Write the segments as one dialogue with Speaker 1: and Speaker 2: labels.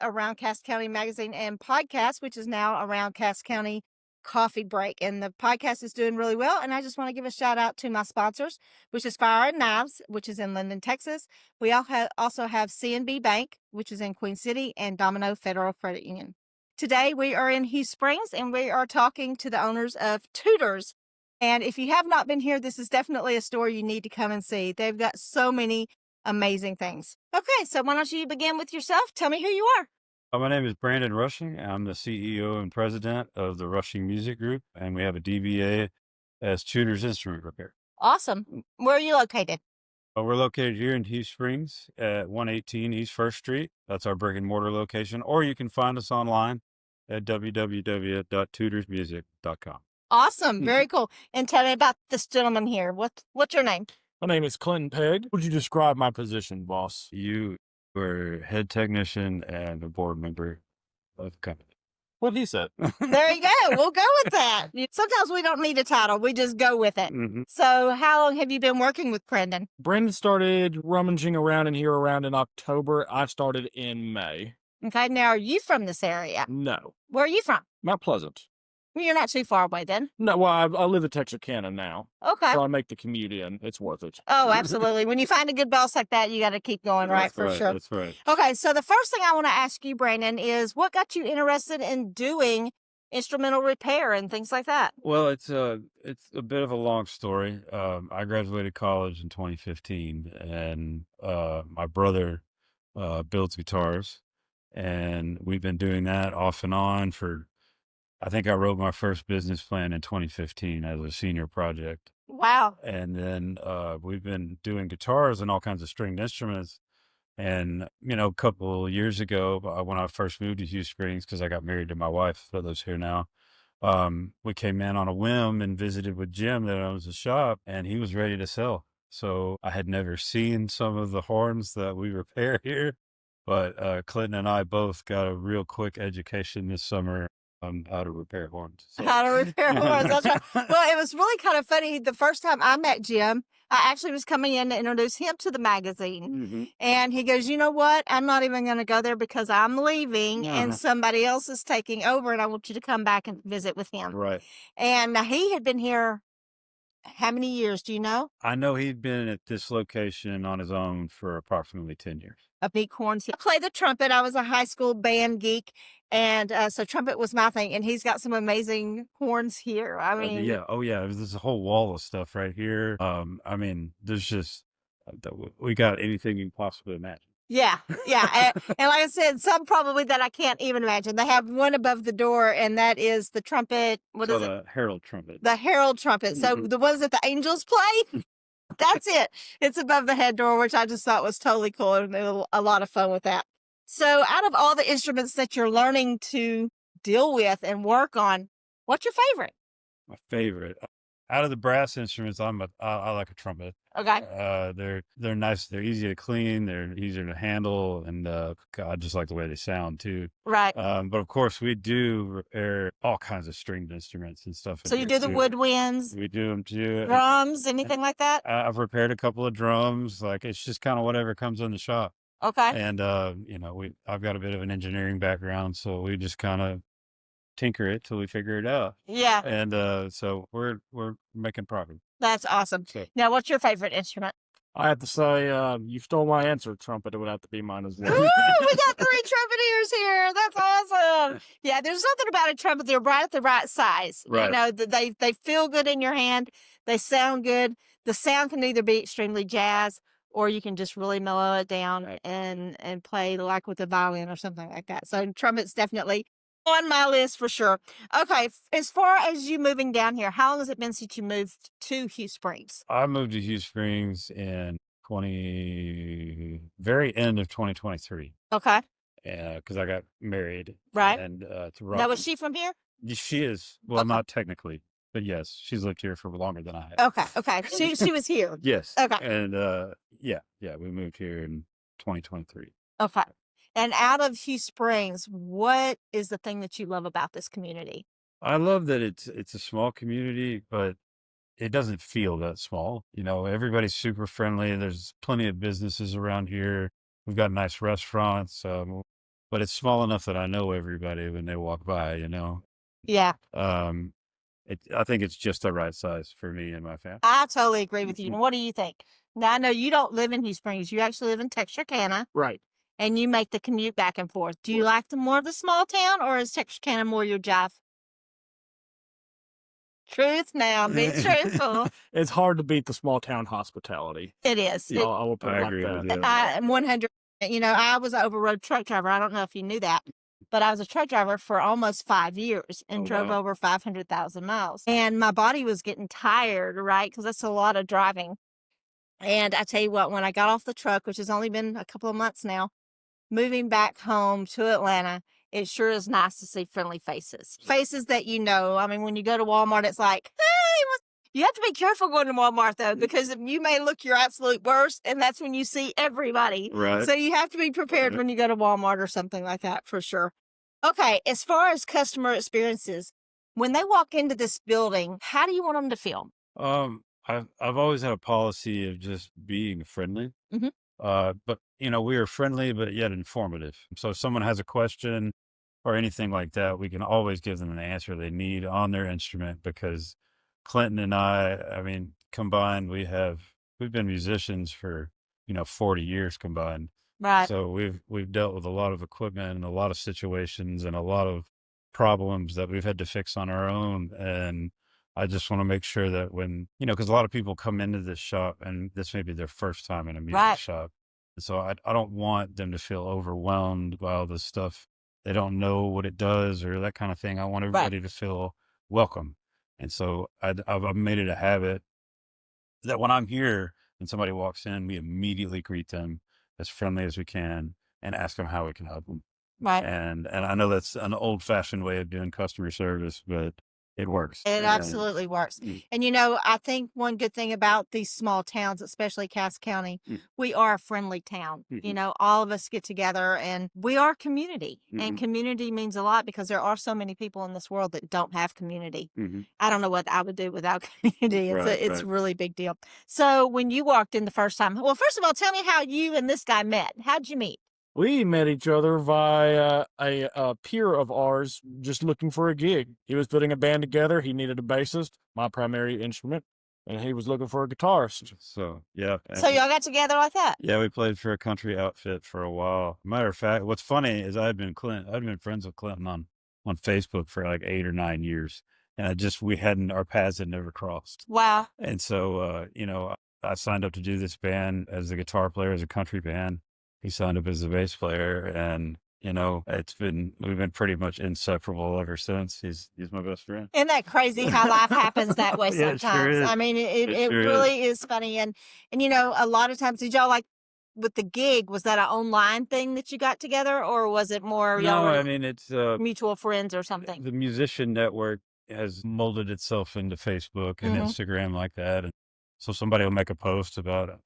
Speaker 1: Around Cass County Magazine and Podcast, which is now Around Cass County Coffee Break. And the podcast is doing really well. And I just want to give a shout out to my sponsors, which is Fire and Knives, which is in Linden, Texas. We also have CNB Bank, which is in Queen City, and Domino Federal Credit Union. Today, we are in Hughes Springs, and we are talking to the owners of Tooters. And if you have not been here, this is definitely a store you need to come and see. They've got so many amazing things. Okay, so why don't you begin with yourself? Tell me who you are.
Speaker 2: My name is Brandon Rushing. I'm the CEO and president of the Rushing Music Group, and we have a DBA as Tooters Instrument Repair.
Speaker 1: Awesome. Where are you located?
Speaker 2: We're located here in Hughes Springs at 118 East 1st Street. That's our brick and mortar location, or you can find us online at www.tootersmusic.com.
Speaker 1: Awesome. Very cool. And tell me about this gentleman here. What's your name?
Speaker 3: My name is Clinton Pegg. Would you describe my position, boss?
Speaker 2: You were head technician and a board member of the company.
Speaker 3: What he said.
Speaker 1: There you go. We'll go with that. Sometimes we don't need a title. We just go with it.
Speaker 2: Mm-hmm.
Speaker 1: So how long have you been working with Brandon?
Speaker 3: Brandon started rummaging around in October. I started in May.
Speaker 1: Okay. Now, are you from this area?
Speaker 3: No.
Speaker 1: Where are you from?
Speaker 3: Mount Pleasant.
Speaker 1: You're not too far away then.
Speaker 3: No, well, I live in Texarkana now.
Speaker 1: Okay.
Speaker 3: So I make the commute in. It's worth it.
Speaker 1: Oh, absolutely. When you find a good boss like that, you got to keep going, right? For sure.
Speaker 2: That's right.
Speaker 1: Okay. So the first thing I want to ask you, Brandon, is what got you interested in doing instrumental repair and things like that?
Speaker 2: Well, it's a bit of a long story. I graduated college in 2015, and my brother builds guitars, and we've been doing that off and on for. I think I wrote my first business plan in 2015 as a senior project.
Speaker 1: Wow.
Speaker 2: And then we've been doing guitars and all kinds of stringed instruments. And, a couple of years ago, when I first moved to Hughes Springs, because I got married to my wife that lives here now, we came in on a whim and visited with Jim that owns the shop, and he was ready to sell. So I had never seen some of the horns that we repair here, but Clinton and I both got a real quick education this summer on how to repair horns. So.
Speaker 1: How to repair horns. That's right. Well, it was really kind of funny. The first time I met Jim, I actually was coming in to introduce him to the magazine.
Speaker 2: Mm-hmm.
Speaker 1: And he goes, you know what? I'm not even going to go there because I'm leaving and somebody else is taking over. And I want you to come back and visit with him.
Speaker 2: Right.
Speaker 1: And he had been here how many years? Do you know?
Speaker 2: I know he'd been at this location on his own for approximately 10 years.
Speaker 1: A big horns. I played the trumpet. I was a high school band geek. And so trumpet was my thing. And he's got some amazing horns here. I mean,
Speaker 2: yeah. Oh, yeah. There's a whole wall of stuff right here. There's just, we got anything you can possibly imagine.
Speaker 1: Yeah. And like I said, some probably that I can't even imagine. They have one above the door, and that is the trumpet. What is it?
Speaker 2: The herald trumpet.
Speaker 1: The herald trumpet. So the ones that the angels play, that's it. It's above the head door, which I just thought was totally cool, and they had a lot of fun with that. So out of all the instruments that you're learning to deal with and work on, what's your favorite?
Speaker 2: My favorite. Out of the brass instruments, I like a trumpet.
Speaker 1: Okay.
Speaker 2: They're nice. They're easy to clean. They're easier to handle, and I just like the way they sound too.
Speaker 1: Right.
Speaker 2: But of course, we do repair all kinds of stringed instruments and stuff.
Speaker 1: So you do the woodwinds?
Speaker 2: We do them too.
Speaker 1: Drums, anything like that?
Speaker 2: I've repaired a couple of drums. Like it's just kind of whatever comes in the shop.
Speaker 1: Okay.
Speaker 2: And I've got a bit of an engineering background, so we just kind of tinker it till we figure it out.
Speaker 1: Yeah.
Speaker 2: And so we're making progress.
Speaker 1: That's awesome.
Speaker 2: So,
Speaker 1: now, what's your favorite instrument?
Speaker 3: I have to say, you stole my answer. Trumpet, it would have to be mine as well.
Speaker 1: Ooh, we got 3 trumpeteers here. That's awesome. Yeah, there's something about a trumpet. They're right at the right size.
Speaker 2: Right.
Speaker 1: You know, they feel good in your hand. They sound good. The sound can either be extremely jazz, or you can just really mellow it down and play like with a violin or something like that. So trumpet's definitely on my list for sure. Okay, as far as you moving down here, how long has it been since you moved to Hughes Springs?
Speaker 2: I moved to Hughes Springs in very end of 2023.
Speaker 1: Okay.
Speaker 2: Because I got married.
Speaker 1: Right.
Speaker 2: And
Speaker 1: now, was she from here?
Speaker 2: She is. Well, not technically, but yes, she's lived here for longer than I have.
Speaker 1: Okay. She was here.
Speaker 2: Yes.
Speaker 1: Okay.
Speaker 2: And we moved here in 2023.
Speaker 1: Okay. And out of Hughes Springs, what is the thing that you love about this community?
Speaker 2: I love that it's a small community, but it doesn't feel that small. Everybody's super friendly. There's plenty of businesses around here. We've got nice restaurants. but it's small enough that I know everybody when they walk by,
Speaker 1: Yeah,
Speaker 2: Um, I think it's just the right size for me and my family.
Speaker 1: I totally agree with you.
Speaker 2: Mhm.
Speaker 1: And what do you think? Now, I know you don't live in Hughes Springs. You actually live in Texarkana,
Speaker 3: Right.
Speaker 1: and you make the commute back and forth. Do you like the more of the small town, or is Texarkana more your jive? Truth now, be truthful.
Speaker 3: It's hard to beat the small town hospitality.
Speaker 1: It is.
Speaker 3: Yeah, I will put
Speaker 2: I
Speaker 3: it like
Speaker 2: agree with
Speaker 3: that.
Speaker 2: you.
Speaker 1: I am 100. I was an over-road truck driver. I don't know if you knew that, but I was a truck driver for almost 5 years and
Speaker 2: Oh,
Speaker 1: drove
Speaker 2: wow.
Speaker 1: over 500,000 miles. And my body was getting tired, right? Because that's a lot of driving. And I tell you what, when I got off the truck, which has only been a couple of months now, moving back home to Atlanta, it sure is nice to see friendly faces. Faces that you know. I mean, when you go to Walmart, it's like, hey, you have to be careful going to Walmart, though, because you may look your absolute worst, and that's when you see everybody.
Speaker 2: Right.
Speaker 1: So you have to be prepared when you go to Walmart or something like that, for sure. Okay, as far as customer experiences, when they walk into this building, how do you want them to feel?
Speaker 2: I've always had a policy of just being friendly.
Speaker 1: Mhm.
Speaker 2: But we are friendly, but yet informative. So if someone has a question or anything like that, we can always give them an answer they need on their instrument because Clinton and I mean, combined, we've been musicians for, 40 years combined.
Speaker 1: Right.
Speaker 2: So we've dealt with a lot of equipment and a lot of situations and a lot of problems that we've had to fix on our own. And I just want to make sure that because a lot of people come into this shop and this may be their first time in a music
Speaker 1: Right.
Speaker 2: shop. So I don't want them to feel overwhelmed by all this stuff. They don't know what it does or that kind of thing. I want
Speaker 1: Right.
Speaker 2: everybody to feel welcome. And so I've made it a habit that when I'm here and somebody walks in, we immediately greet them as friendly as we can and ask them how we can help them.
Speaker 1: Right.
Speaker 2: And I know that's an old fashioned way of doing customer service, but it works.
Speaker 1: It
Speaker 2: And
Speaker 1: absolutely works.
Speaker 2: mm,
Speaker 1: And I think one good thing about these small towns, especially Cass County,
Speaker 2: mm,
Speaker 1: we are a friendly town.
Speaker 2: mhm,
Speaker 1: All of us get together and we are community. And
Speaker 2: mhm,
Speaker 1: community means a lot because there are so many people in this world that don't have community.
Speaker 2: mhm.
Speaker 1: I don't know what I would do without community. It's
Speaker 2: Right,
Speaker 1: it's
Speaker 2: right.
Speaker 1: a really big deal. So when you walked in the first time, well, first of all, tell me how you and this guy met. How'd you meet?
Speaker 3: We met each other via a peer of ours just looking for a gig. He was putting a band together. He needed a bassist, my primary instrument, and he was looking for a guitarist.
Speaker 2: So yeah.
Speaker 1: So y'all got together like that?
Speaker 2: Yeah, we played for a country outfit for a while. Matter of fact, what's funny is I'd been friends with Clinton on Facebook for like 8 or 9 years. And our paths had never crossed.
Speaker 1: Wow.
Speaker 2: And so I signed up to do this band as a guitar player, as a country band. He signed up as a bass player, and we've been pretty much inseparable ever since. He's my best friend.
Speaker 1: Isn't that crazy how life happens that way
Speaker 2: Yeah, it sure
Speaker 1: sometimes?
Speaker 2: is.
Speaker 1: I mean, it
Speaker 2: It sure is.
Speaker 1: really is funny. And a lot of times, did y'all like with the gig, was that an online thing that you got together, or was it more y'all
Speaker 2: No, I
Speaker 1: were
Speaker 2: mean it's
Speaker 1: mutual friends or something?
Speaker 2: the musician network has molded itself into Facebook and
Speaker 1: Mhm.
Speaker 2: Instagram like that. And so somebody will make a post about,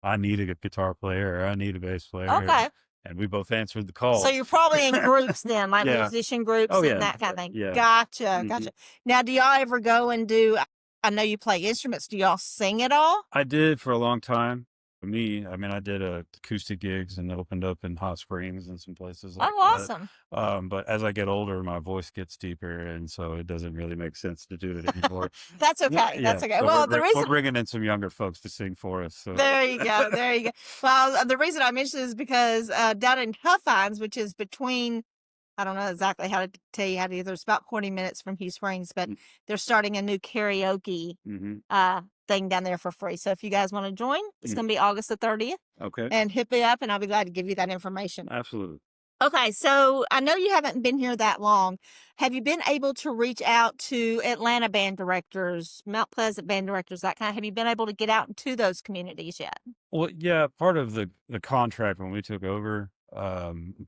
Speaker 2: I need a guitar player or I need a bass player.
Speaker 1: Okay.
Speaker 2: And we both answered the call.
Speaker 1: So you're probably in groups then, like
Speaker 2: Yeah.
Speaker 1: musician groups
Speaker 2: Oh, yeah.
Speaker 1: and that kind of thing.
Speaker 2: Yeah.
Speaker 1: Gotcha.
Speaker 2: Mhm.
Speaker 1: Gotcha. Now, do y'all ever go and I know you play instruments. Do y'all sing at all?
Speaker 2: I did for a long time. For me, I mean, I did acoustic gigs and opened up in Hot Springs and some places like
Speaker 1: Oh,
Speaker 2: that.
Speaker 1: awesome.
Speaker 2: But as I get older, my voice gets deeper, and so it doesn't really make sense to do it anymore.
Speaker 1: That's okay. That's okay.
Speaker 2: So
Speaker 1: Well, the
Speaker 2: we're
Speaker 1: reason
Speaker 2: bringing in some younger folks to sing for us. So
Speaker 1: there you go. There you go. Well, the reason I mentioned is because down in Huffines, which is between, I don't know exactly how to tell you how to do. There's about 40 minutes from Hughes Springs, but they're starting a new karaoke thing down there for free. So if you guys want to join, it's going to be August the 30th.
Speaker 2: Okay.
Speaker 1: And hit me up, and I'll be glad to give you that information.
Speaker 2: Absolutely.
Speaker 1: Okay, so I know you haven't been here that long. Have you been able to reach out to Atlanta band directors, Mount Pleasant band directors, that kind of? Have you been able to get out into those communities yet?
Speaker 2: Well, yeah, part of the contract when we took over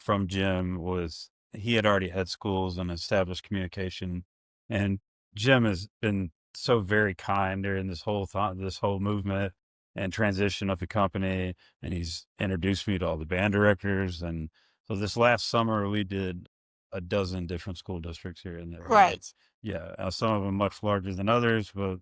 Speaker 2: from Jim was he had already had schools and established communication, and Jim has been so very kind during this whole movement and transition of the company, and he's introduced me to all the band directors, and so this last summer we did a dozen different school districts here in the area.
Speaker 1: Great.
Speaker 2: Yeah, some of them much larger than others, but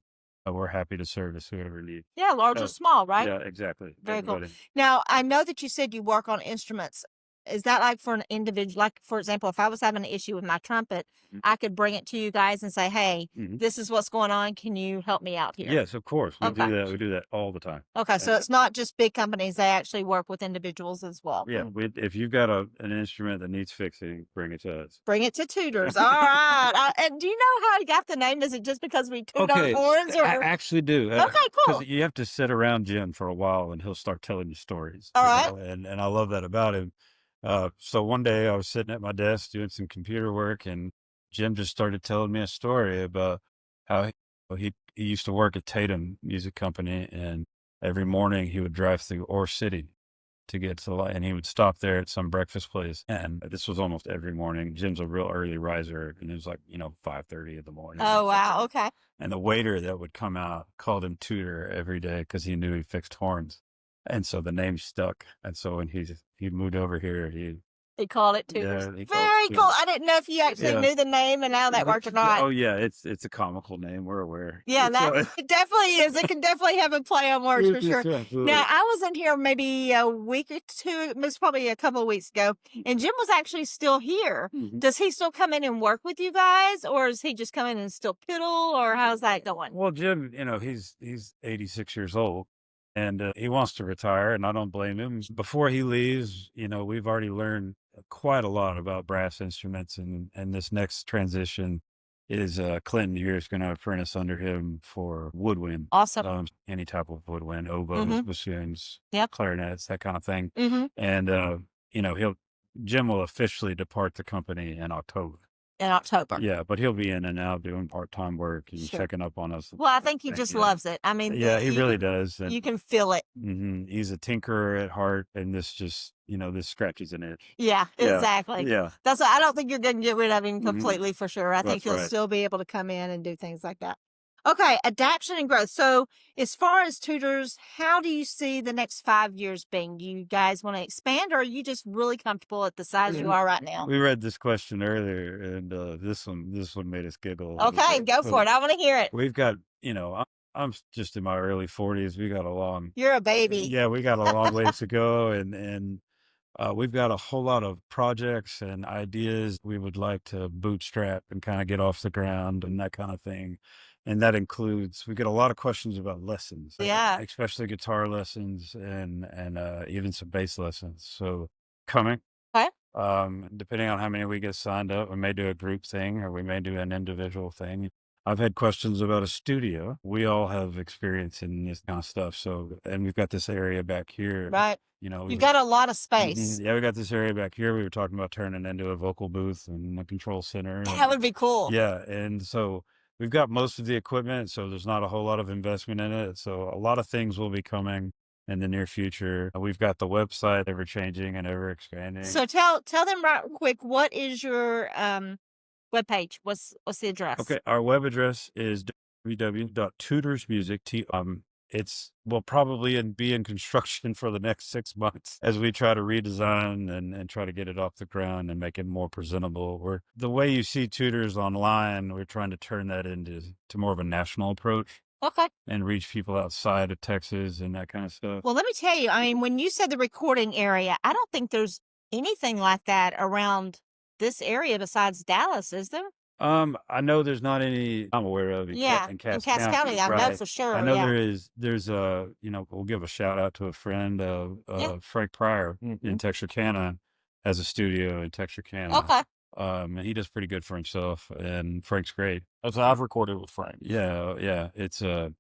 Speaker 2: we're happy to service whoever needs.
Speaker 1: Yeah, large or
Speaker 2: Oh,
Speaker 1: small, right?
Speaker 2: Yeah, exactly.
Speaker 1: Very cool.
Speaker 2: Everybody.
Speaker 1: Now, I know that you said you work on instruments. Is that like for an individual? Like, for example, if I was having an issue with my trumpet,
Speaker 2: Mhm.
Speaker 1: I could bring it to you guys and say, hey,
Speaker 2: Mhm.
Speaker 1: this is what's going on. Can you help me out here?
Speaker 2: Yes, of course. We do
Speaker 1: Okay.
Speaker 2: that. We do that all the time.
Speaker 1: Okay. So it's not just big companies. They actually work with individuals as well.
Speaker 2: Yeah, if you've got an instrument that needs fixing, bring it to us.
Speaker 1: Bring it to Tooters. All right. And do you know how I got the name? Is it just because we toot our horns? Or...
Speaker 2: I actually do.
Speaker 1: Okay, cool.
Speaker 2: Because you have to sit around Jim for a while, and he'll start telling you stories.
Speaker 1: All
Speaker 2: you
Speaker 1: right.
Speaker 2: know, and I love that about him. So one day I was sitting at my desk doing some computer work, and Jim just started telling me a story about how he used to work at Tatum Music Company, and every morning he would drive through Ore City to get to and he would stop there at some breakfast place. And this was almost every morning. Jim's a real early riser, and it was like, 5:30 in the morning.
Speaker 1: Oh, wow. Okay.
Speaker 2: And the waiter that would come out called him Tooter every day because he knew he fixed horns. And so the name stuck. And so when he moved over here,
Speaker 1: He called it Tooters.
Speaker 2: he called it
Speaker 1: Very
Speaker 2: Tooters.
Speaker 1: cool. I didn't know if you actually knew the name and how that worked or not.
Speaker 2: Oh yeah, it's a comical name. We're aware.
Speaker 1: Yeah, it definitely is. It can definitely have a play on words for sure. Now, I was in here maybe a week or two, it was probably a couple of weeks ago, and Jim was actually still here.
Speaker 2: Mhm.
Speaker 1: Does he still come in and work with you guys, or is he just come in and still piddle, or how's that going?
Speaker 2: Well, Jim, he's 86 years old, and he wants to retire, and I don't blame him. Before he leaves, we've already learned quite a lot about brass instruments, and this next transition is Clinton here is going to apprentice under him for woodwind.
Speaker 1: Awesome.
Speaker 2: Any type of woodwind, oboes, bassoons, clarinets, that kind of thing.
Speaker 1: Mm-hmm.
Speaker 2: And Jim will officially depart the company in October.
Speaker 1: In October.
Speaker 2: Yeah, but he'll be in and out doing part-time work and checking up on us.
Speaker 1: Well, I think he just loves it. I mean,
Speaker 2: yeah, he really does.
Speaker 1: And you can feel it.
Speaker 2: Mm-hmm. He's a tinkerer at heart, and this just, this scratches an itch.
Speaker 1: Yeah, exactly.
Speaker 2: Yeah.
Speaker 1: That's why I don't think you're going to get rid of him completely for sure. I think he'll
Speaker 2: right.
Speaker 1: still be able to come in and do things like that. Okay, adaptation and growth. So as far as Tooters, how do you see the next 5 years being? Do you guys want to expand, or are you just really comfortable at the size you are right now?
Speaker 2: We read this question earlier, and this one made us giggle.
Speaker 1: Okay, go for it. I want to hear it.
Speaker 2: We've got, I'm just in my early 40s. We got a long...
Speaker 1: You're a baby.
Speaker 2: Yeah, we got a long ways to go, and we've got a whole lot of projects and ideas we would like to bootstrap and kind of get off the ground and that kind of thing. And that includes, we get a lot of questions about lessons, especially guitar lessons and even some bass lessons. So coming, depending on how many we get signed up, we may do a group thing or we may do an individual thing. I've had questions about a studio. We all have experience in this kind of stuff. So, and we've got this area back here.
Speaker 1: Right. You've got a lot of space.
Speaker 2: Yeah, we got this area back here. We were talking about turning into a vocal booth and a control center.
Speaker 1: That would be cool.
Speaker 2: Yeah. And so we've got most of the equipment, so there's not a whole lot of investment in it. So a lot of things will be coming in the near future. We've got the website ever changing and ever expanding.
Speaker 1: So tell them right quick, what is your webpage? What's the address?
Speaker 2: Okay, our web address is www.tootersmusic. Will probably be in construction for the next 6 months as we try to redesign and try to get it off the ground and make it more presentable. The way you see Tooters online, we're trying to turn that into more of a national approach.
Speaker 1: Okay.
Speaker 2: And reach people outside of Texas and that kind of stuff.
Speaker 1: Well, let me tell you, I mean, when you said the recording area, I don't think there's anything like that around this area besides Dallas, is there?
Speaker 2: I know there's not any I'm aware of. In Cass
Speaker 1: County, I know for sure.
Speaker 2: I know there's we'll give a shout out to a friend, Frank Pryor in Texarkana, has a studio in Texarkana.
Speaker 1: Okay.
Speaker 2: And he does pretty good for himself, and Frank's great.
Speaker 3: So I've recorded with Frank.
Speaker 2: Yeah. It's
Speaker 1: and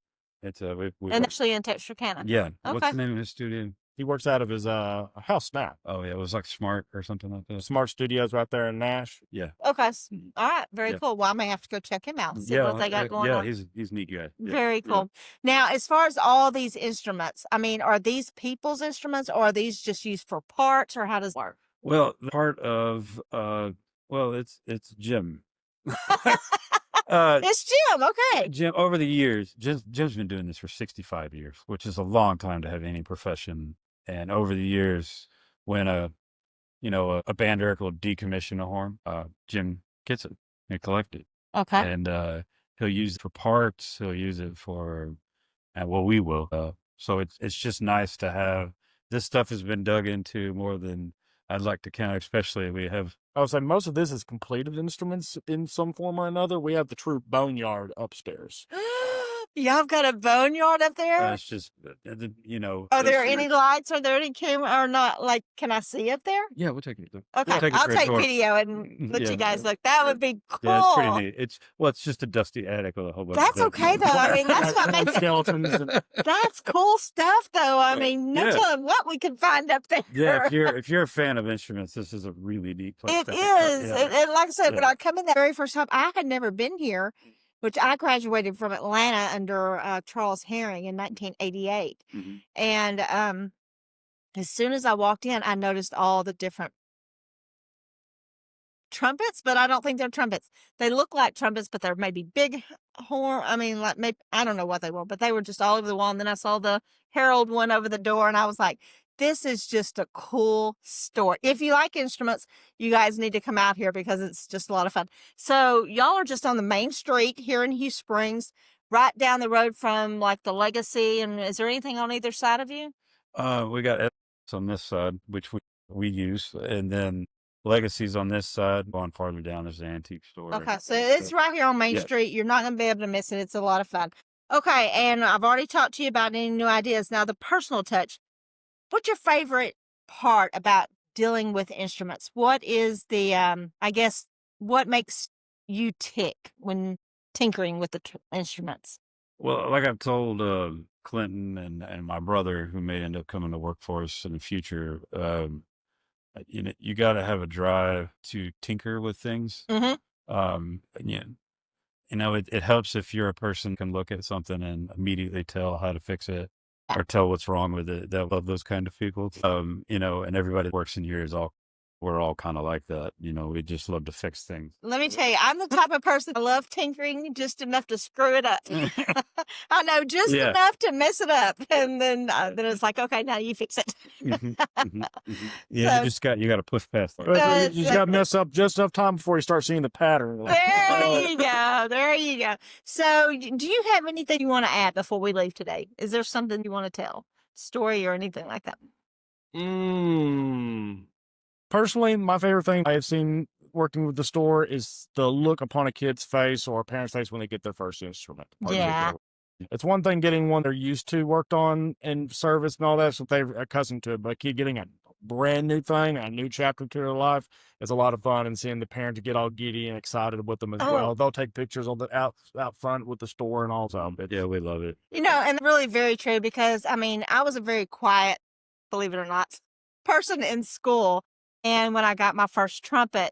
Speaker 1: actually in Texarkana.
Speaker 2: Yeah.
Speaker 1: Okay.
Speaker 2: What's the name of his studio?
Speaker 3: He works out of his house now.
Speaker 2: Oh yeah, it was like Smart or something like that.
Speaker 3: Smart Studios right there in Nash.
Speaker 2: Yeah.
Speaker 1: Okay. All right. Very cool. Well, I may have to go check him out and see what they got going on.
Speaker 2: Yeah, he's a neat guy.
Speaker 1: Very cool. Now, as far as all these instruments, I mean, are these people's instruments, or are these just used for parts, or how does it work?
Speaker 2: Well, part of it's Jim.
Speaker 1: It's Jim. Okay.
Speaker 2: Jim, over the years, Jim's been doing this for 65 years, which is a long time to have any profession. And over the years, when a band director will decommission a horn, Jim gets it and collects it.
Speaker 1: Okay.
Speaker 2: And he'll use it for parts. He'll use it for, we will. So it's just nice to have. This stuff has been dug into more than I'd like to count, especially we have.
Speaker 3: I would say most of this is completed instruments in some form or another. We have the true boneyard upstairs.
Speaker 1: Y'all got a boneyard up there?
Speaker 2: It's just,
Speaker 1: Are there any lights? Are there any camera or not? Like, can I see up there?
Speaker 2: Yeah, we'll take it.
Speaker 1: Okay, I'll take video and let you guys look. That would be cool.
Speaker 2: Yeah, it's pretty neat. It's just a dusty attic with a whole bunch
Speaker 1: That's
Speaker 2: of
Speaker 1: okay though. I mean, that's what makes
Speaker 3: skeletons.
Speaker 1: That's cool stuff though. I mean, no telling what we can find up there.
Speaker 2: Yeah, if you're a fan of instruments, this is a really neat place.
Speaker 1: It is. And like I said, when I come in the very first time, I had never been here, which I graduated from Atlanta under Charles Herring in 1988.
Speaker 2: Mm-hmm.
Speaker 1: And as soon as I walked in, I noticed all the different trumpets, but I don't think they're trumpets. They look like trumpets, but they're maybe big horn. I mean, like maybe, I don't know what they were, but they were just all over the wall. And then I saw the Herald one over the door, and I was like, this is just a cool store. If you like instruments, you guys need to come out here because it's just a lot of fun. So y'all are just on the main street here in Hughes Springs, right down the road from like the Legacy. And is there anything on either side of you?
Speaker 2: We got on this side, which we use, and then Legacy's on this side. Going farther down, there's the antique store.
Speaker 1: Okay, so it's right here on Main Street. You're not going to be able to miss it. It's a lot of fun. Okay, and I've already talked to you about any new ideas. Now, the personal touch. What's your favorite part about dealing with instruments? What is the, I guess, what makes you tick when tinkering with the instruments?
Speaker 2: Well, like I've told Clinton and my brother, who may end up coming to work for us in the future, you got to have a drive to tinker with things.
Speaker 1: Mm-hmm.
Speaker 2: It helps if you're a person who can look at something and immediately tell how to fix it or tell what's wrong with it. I love those kind of people. And everybody that works in here we're all kind of like that. We just love to fix things.
Speaker 1: Let me tell you, I'm the type of person I love tinkering just enough to screw it up. I know just enough to mess it up, and then it's like, okay, now you fix it.
Speaker 2: Yeah, so, you got to push past that.
Speaker 3: You just got to mess up just enough time before you start seeing the pattern.
Speaker 1: There you go. There you go. So, do you have anything you want to add before we leave today? Is there something you want to tell, story or anything like that?
Speaker 3: Personally, my favorite thing I have seen working with the store is the look upon a kid's face or a parent's face when they get their first instrument.
Speaker 1: Yeah.
Speaker 3: It's one thing getting one they're used to, worked on and service and all that, so they're accustomed to it. But a kid getting a brand new thing, a new chapter to their life, is a lot of fun, and seeing the parents get all giddy and excited with them as well. They'll take pictures on the out front with the store and all that.
Speaker 2: Yeah, we love it.
Speaker 1: And really very true because, I mean, I was a very quiet, believe it or not, person in school. And when I got my first trumpet,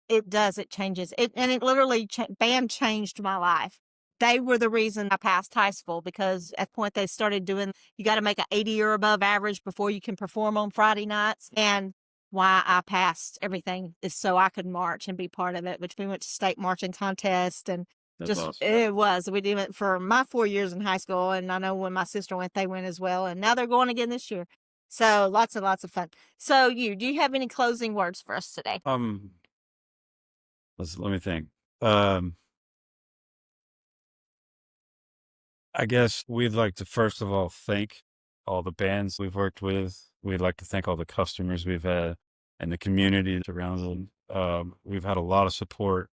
Speaker 1: it changes. It literally, band changed my life. They were the reason I passed high school because at the point they started doing, you got to make an 80 or above average before you can perform on Friday nights. And why I passed everything is so I could march and be part of it, which we went to state marching contest and
Speaker 2: That's awesome.
Speaker 1: It was. We did it for my 4 years in high school. And I know when my sister went, they went as well. And now they're going again this year. So lots and lots of fun. So do you have any closing words for us today?
Speaker 2: Let me think. I guess we'd like to first of all thank all the bands we've worked with. We'd like to thank all the customers we've had and the community around them. We've had a lot of support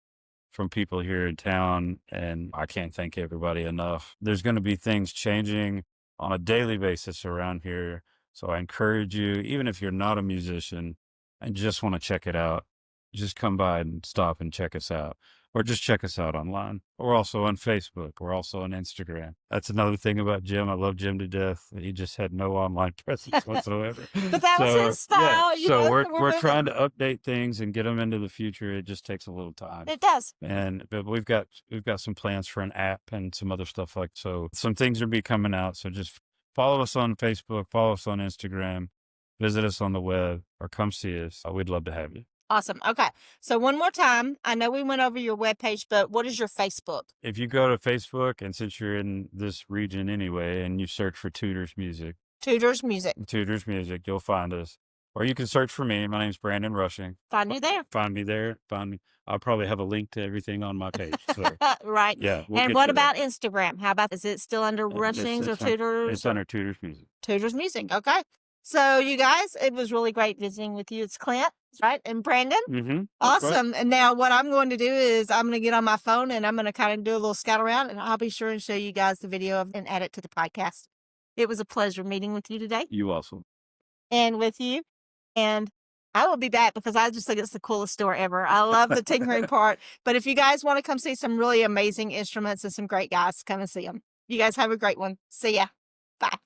Speaker 2: from people here in town, and I can't thank everybody enough. There's going to be things changing on a daily basis around here. So I encourage you, even if you're not a musician and just want to check it out, just come by and stop and check us out. Or just check us out online. We're also on Facebook. We're also on Instagram. That's another thing about Jim. I love Jim to death. He just had no online presence whatsoever.
Speaker 1: But that was his style.
Speaker 2: Yeah. So we're trying to update things and get them into the future. It just takes a little time.
Speaker 1: It does.
Speaker 2: But we've got some plans for an app and some other stuff so some things will be coming out. So just follow us on Facebook, follow us on Instagram, visit us on the web, or come see us. We'd love to have you.
Speaker 1: Awesome. Okay. So one more time, I know we went over your webpage, but what is your Facebook?
Speaker 2: If you go to Facebook, and since you're in this region anyway, and you search for Tooters Music,
Speaker 1: Tooters Music,
Speaker 2: you'll find us. Or you can search for me. My name's Brandon Rushing.
Speaker 1: Find you there.
Speaker 2: Find me there. Find me. I'll probably have a link to everything on my page. So.
Speaker 1: Right.
Speaker 2: Yeah.
Speaker 1: And what about Instagram? How about, is it still under Rushings or Tooters?
Speaker 2: It's under Tooters Music.
Speaker 1: Tooters Music. Okay. So you guys, it was really great visiting with you. It's Clint, right? And Brandon.
Speaker 3: Mm-hmm.
Speaker 1: Awesome. And now what I'm going to do is I'm going to get on my phone and I'm going to kind of do a little scout around, and I'll be sure and show you guys the video and add it to the podcast. It was a pleasure meeting with you today
Speaker 2: You also.
Speaker 1: and with you. And I will be back because I just think it's the coolest store ever. I love the tinkering part. But if you guys want to come see some really amazing instruments and some great guys, come and see them. You guys have a great one. See ya. Bye.